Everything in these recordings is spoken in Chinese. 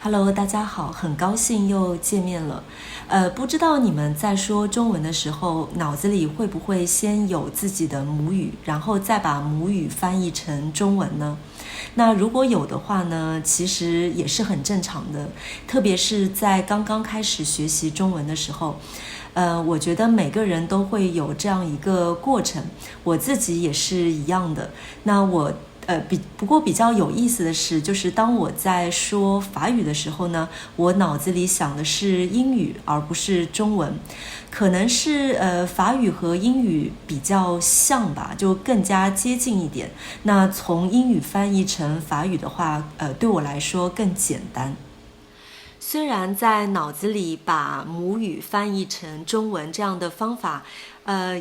Hello，大家好，很高兴又见面了。不知道你们在说中文的时候，脑子里会不会先有自己的母语，然后再把母语翻译成中文呢？那如果有的话呢，其实也是很正常的，特别是在刚刚开始学习中文的时候。我觉得每个人都会有这样一个过程，我自己也是一样的。那我不过比较有意思的是，就是当我在说法语的时候呢，我脑子里想的是英语而不是中文，可能是法语和英语比较像吧，就更加接近一点。那从英语翻译成法语的话，对我来说更简单。虽然在脑子里把母语翻译成中文这样的方法，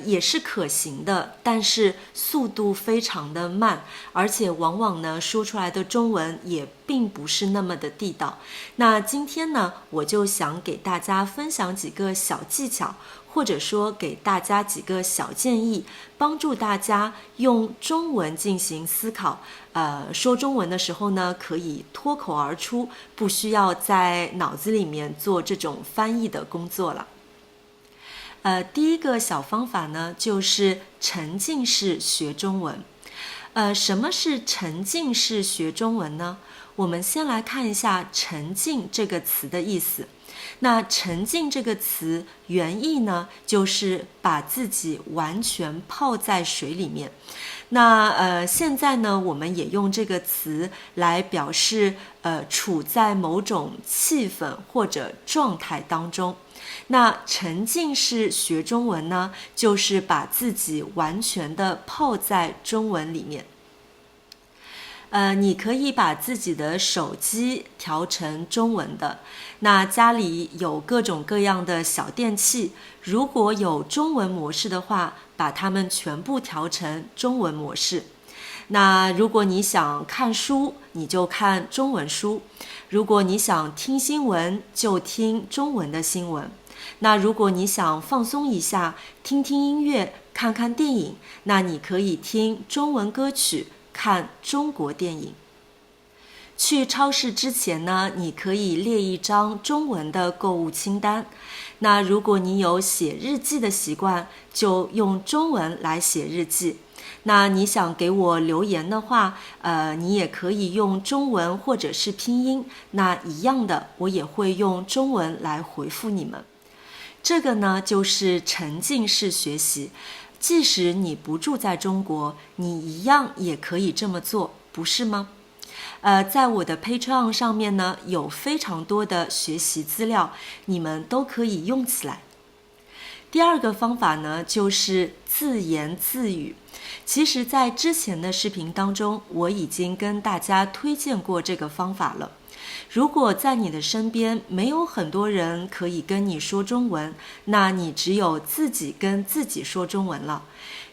也是可行的，但是速度非常的慢，而且往往呢说出来的中文也并不是那么的地道。那今天呢，我就想给大家分享几个小技巧，或者说给大家几个小建议，帮助大家用中文进行思考。说中文的时候呢，可以脱口而出，不需要在脑子里面做这种翻译的工作了。第一个小方法呢，就是沉浸式学中文。什么是沉浸式学中文呢？我们先来看一下沉浸这个词的意思。那沉浸这个词原意呢，就是把自己完全泡在水里面。那现在呢，我们也用这个词来表示处在某种气氛或者状态当中。那沉浸式学中文呢，就是把自己完全的泡在中文里面。你可以把自己的手机调成中文的。那家里有各种各样的小电器，如果有中文模式的话，把它们全部调成中文模式。那如果你想看书，你就看中文书；如果你想听新闻，就听中文的新闻。那如果你想放松一下，听听音乐，看看电影，那你可以听中文歌曲，看中国电影。去超市之前呢，你可以列一张中文的购物清单。那如果你有写日记的习惯，就用中文来写日记。那你想给我留言的话，你也可以用中文或者是拼音，那一样的，我也会用中文来回复你们。这个呢，就是沉浸式学习。即使你不住在中国，你一样也可以这么做，不是吗？在我的 Patreon 上面呢，有非常多的学习资料，你们都可以用起来。第二个方法呢，就是自言自语。其实在之前的视频当中，我已经跟大家推荐过这个方法了。如果在你的身边没有很多人可以跟你说中文，那你只有自己跟自己说中文了。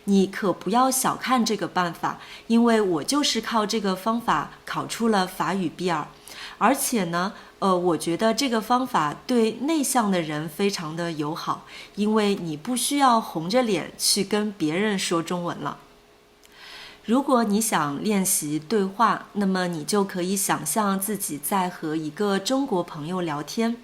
你可不要小看这个办法，因为我就是靠这个方法考出了法语 B2，而且呢，我觉得这个方法对内向的人非常的友好，因为你不需要红着脸去跟别人说中文了。如果你想练习对话，那么你就可以想象自己在和一个中国朋友聊天，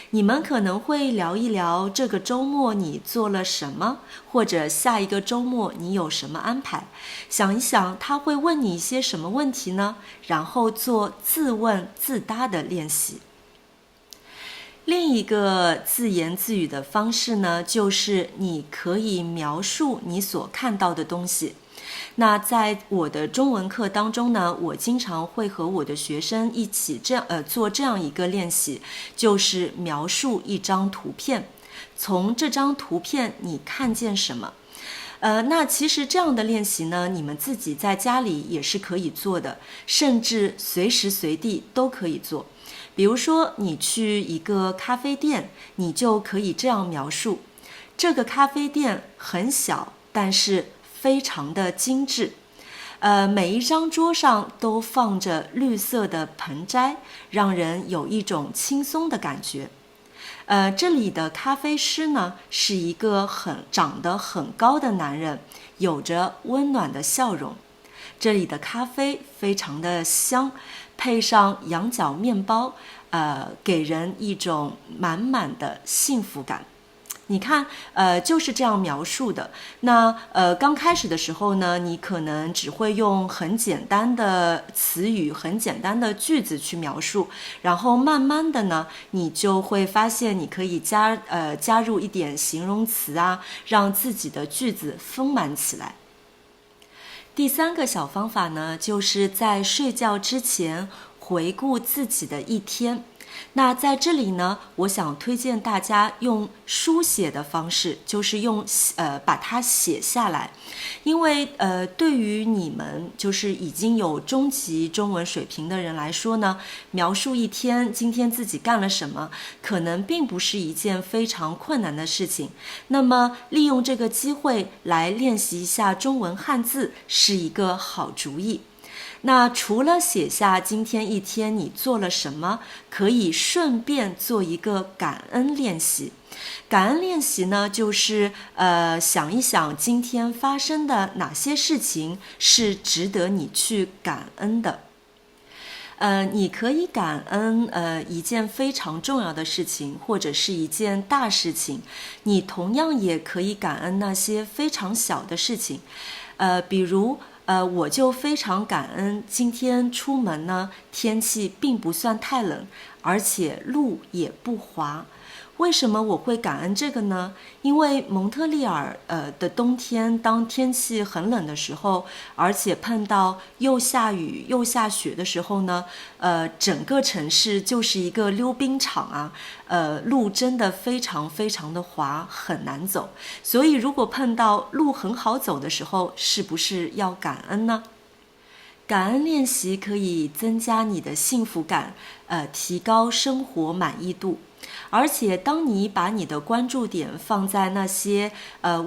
你们可能会聊一聊这个周末你做了什么，或者下一个周末你有什么安排。想一想他会问你一些什么问题呢？然后做自问自答的练习。另一个自言自语的方式呢，就是你可以描述你所看到的东西。那在我的中文课当中呢，我经常会和我的学生一起做这样一个练习，就是描述一张图片，从这张图片你看见什么。那其实这样的练习呢，你们自己在家里也是可以做的，甚至随时随地都可以做。比如说你去一个咖啡店，你就可以这样描述：这个咖啡店很小，但是非常的精致。每一张桌上都放着绿色的盆栽，让人有一种轻松的感觉。这里的咖啡师呢，是一个长得很高的男人，有着温暖的笑容。这里的咖啡非常的香，配上羊角面包，给人一种满满的幸福感。你看，就是这样描述的。那刚开始的时候呢，你可能只会用很简单的词语、很简单的句子去描述，然后慢慢的呢，你就会发现你可以加入一点形容词啊，让自己的句子丰满起来。第3个小方法呢，就是在睡觉之前回顾自己的一天。那在这里呢，我想推荐大家用书写的方式，就是把它写下来。因为对于你们就是已经有中级中文水平的人来说呢，描述一天今天自己干了什么，可能并不是一件非常困难的事情。那么利用这个机会来练习一下中文汉字是一个好主意。那除了写下今天一天你做了什么，可以顺便做一个感恩练习。感恩练习呢，就是想一想今天发生的哪些事情是值得你去感恩的。你可以感恩一件非常重要的事情，或者是一件大事情。你同样也可以感恩那些非常小的事情。比如我就非常感恩今天出门呢，天气并不算太冷，而且路也不滑。为什么我会感恩这个呢？因为蒙特利尔的冬天，当天气很冷的时候，而且碰到又下雨又下雪的时候呢，整个城市就是一个溜冰场啊，路真的非常非常的滑，很难走。所以如果碰到路很好走的时候，是不是要感恩呢？感恩练习可以增加你的幸福感，提高生活满意度。而且当你把你的关注点放在那些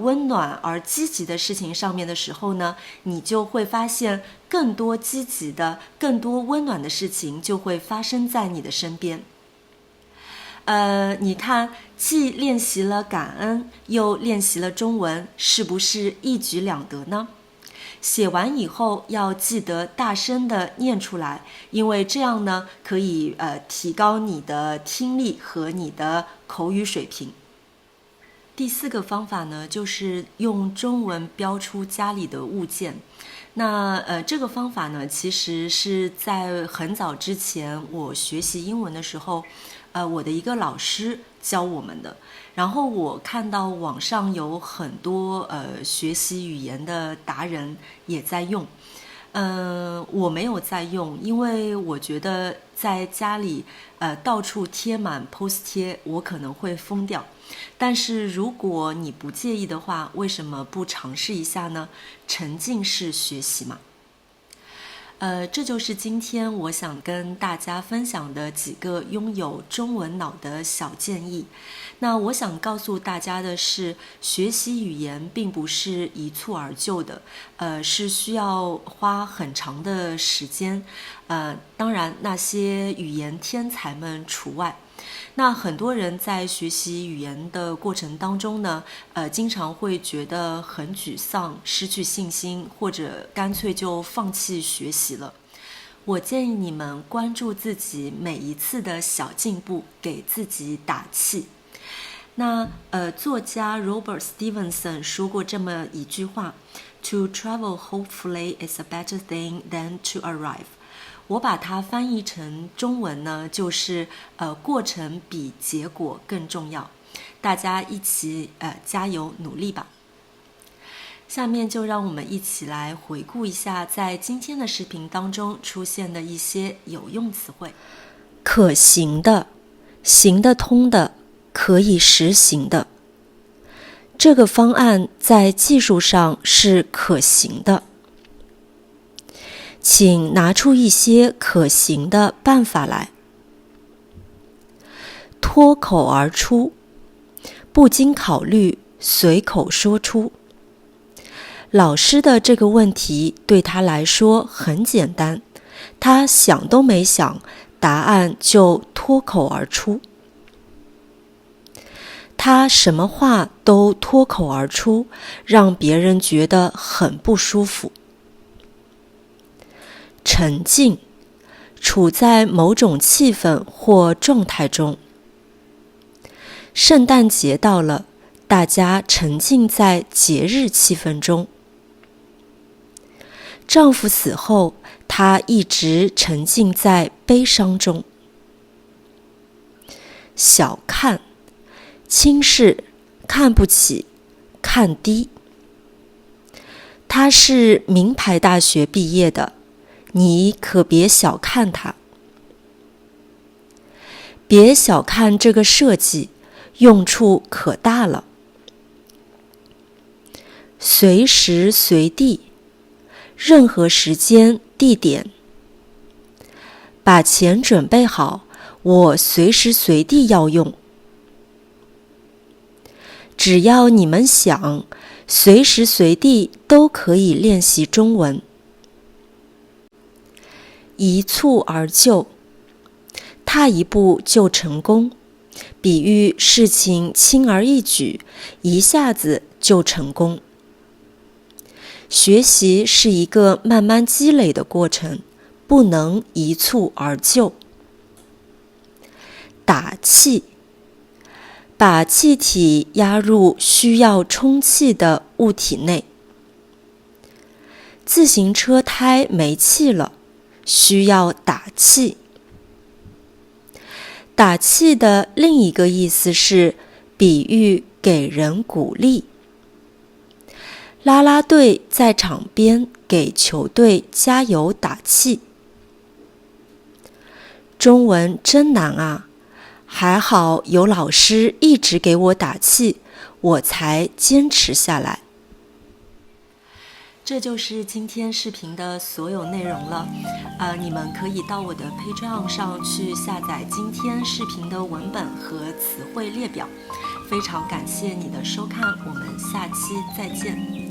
温暖而积极的事情上面的时候呢，你就会发现更多积极的、更多温暖的事情就会发生在你的身边。你看，既练习了感恩，又练习了中文，是不是一举两得呢？写完以后要记得大声的念出来，因为这样呢可以提高你的听力和你的口语水平。第4个方法呢，就是用中文标出家里的物件。那这个方法呢，其实是在很早之前我学习英文的时候，我的一个老师教我们的。然后我看到网上有很多学习语言的达人也在用，我没有在用，因为我觉得在家里到处贴满 post 贴，我可能会疯掉。但是如果你不介意的话，为什么不尝试一下呢？沉浸式学习嘛。这就是今天我想跟大家分享的几个拥有中文脑的小建议。那我想告诉大家的是，学习语言并不是一蹴而就的，是需要花很长的时间。当然那些语言天才们除外。那很多人在学习语言的过程当中呢，经常会觉得很沮丧，失去信心，或者干脆就放弃学习了。我建议你们关注自己每一次的小进步，给自己打气。那作家 Robert Stevenson 说过这么一句话 ：To travel hopefully is a better thing than to arrive。我把它翻译成中文呢，就是过程比结果更重要。大家一起加油努力吧。下面就让我们一起来回顾一下在今天的视频当中出现的一些有用词汇。可行的，行得通的，可以实行的。这个方案在技术上是可行的。请拿出一些可行的办法来。脱口而出，不经考虑，随口说出。老师的这个问题对他来说很简单，他想都没想，答案就脱口而出。他什么话都脱口而出，让别人觉得很不舒服。沉浸，处在某种气氛或状态中。圣诞节到了，大家沉浸在节日气氛中。丈夫死后，她一直沉浸在悲伤中。小看、轻视、看不起、看低。她是名牌大学毕业的，你可别小看她。别小看这个设计，用处可大了。随时随地，任何时间、地点。把钱准备好，我随时随地要用。只要你们想，随时随地都可以练习中文。一蹴而就，踏一步就成功，比喻事情轻而易举，一下子就成功。学习是一个慢慢积累的过程，不能一蹴而就。打气，把气体压入需要充气的物体内。自行车胎没气了，需要打气。打气的另一个意思是比喻给人鼓励。啦啦队在场边给球队加油打气。中文真难啊，还好有老师一直给我打气，我才坚持下来。这就是今天视频的所有内容了。你们可以到我的 Patreon 上去下载今天视频的文本和词汇列表。非常感谢你的收看，我们下期再见。